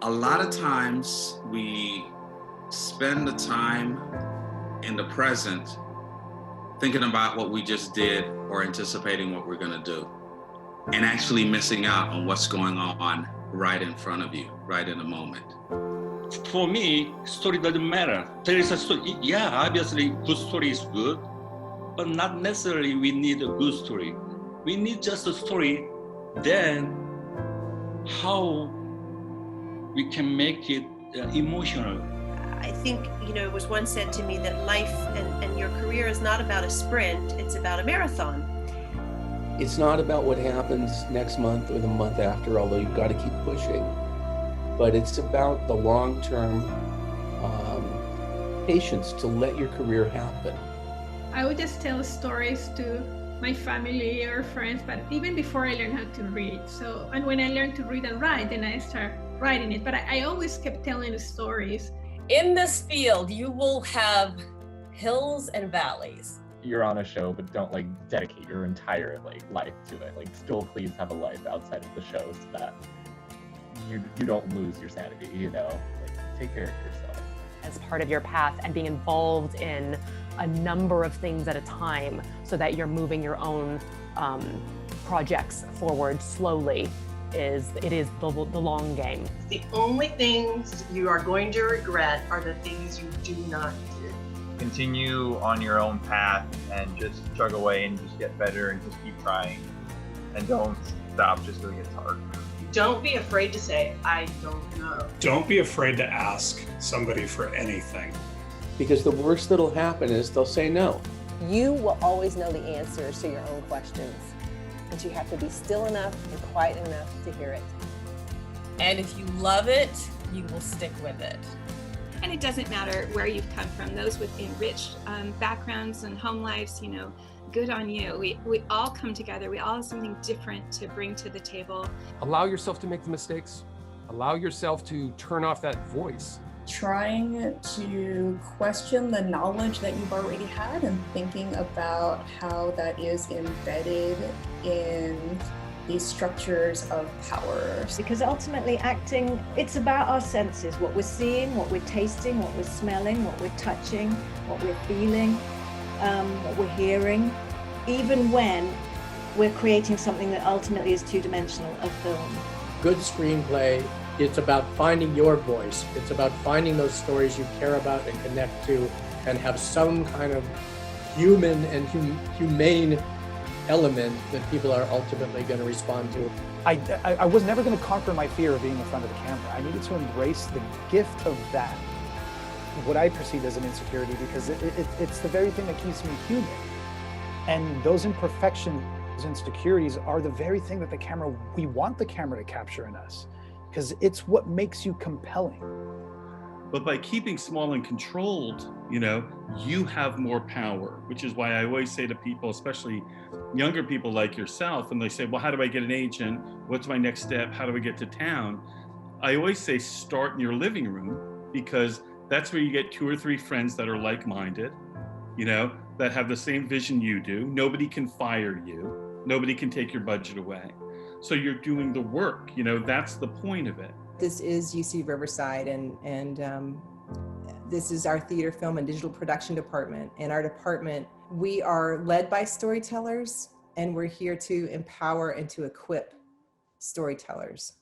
A lot of times we spend the time in the present thinking about what we just did or anticipating what we're going to do, and actually missing out on what's going on right in front of you, right in the moment. For me, story doesn't matter. There is a story. Yeah, obviously, good story is good, but not necessarily we need a good story. We need just a story. Then, how we can make it emotional. I think, it was once said to me that life and your career is not about a sprint, it's about a marathon. It's not about what happens next month or the month after, although you've got to keep pushing. But it's about the long-term patience to let your career happen. I would just tell stories to my family or friends, but even before I learned how to read. And when I learned to read and write, then I started writing it. But I always kept telling the stories. In this field, you will have hills and valleys. You're on a show, but don't dedicate your entire life to it. Still please have a life outside of the show so that you don't lose your sanity, take care of yourself. As part of your path and being involved in a number of things at a time so that you're moving your own projects forward slowly it is the long game. The only things you are going to regret are the things you do not do. Continue on your own path and just chug away and just get better and just keep trying. And don't stop just because it gets hard. Don't be afraid to say, I don't know. Don't be afraid to ask somebody for anything. Because the worst that'll happen is they'll say no. You will always know the answers to your own questions, but you have to be still enough and quiet enough to hear it. And if you love it, you will stick with it. And it doesn't matter where you've come from. Those with enriched backgrounds and home lives, good on you. We all come together. We all have something different to bring to the table. Allow yourself to make the mistakes. Allow yourself to turn off that voice. Trying to question the knowledge that you've already had and thinking about how that is embedded in these structures of power. Because ultimately acting, it's about our senses, what we're seeing, what we're tasting, what we're smelling, what we're touching, what we're feeling, what we're hearing, even when we're creating something that ultimately is two-dimensional, a film. Good screenplay, it's about finding your voice. It's about finding those stories you care about and connect to and have some kind of human and humane element that people are ultimately going to respond to. I was never going to conquer my fear of being in front of the camera. I needed to embrace the gift of that, what I perceive as an insecurity, because it's the very thing that keeps me human. And those imperfections, those insecurities are the very thing that we want the camera to capture in us, because it's what makes you compelling. But by keeping small and controlled, you have more power, which is why I always say to people, especially younger people like yourself, and they say, well, how do I get an agent? What's my next step? How do I get to town? I always say, start in your living room, because that's where you get 2 or 3 friends that are like-minded, that have the same vision you do. Nobody can fire you. Nobody can take your budget away. So you're doing the work, that's the point of it. This is UC Riverside, and this is our theater, film, and digital production department. In our department, we are led by storytellers, and we're here to empower and to equip storytellers.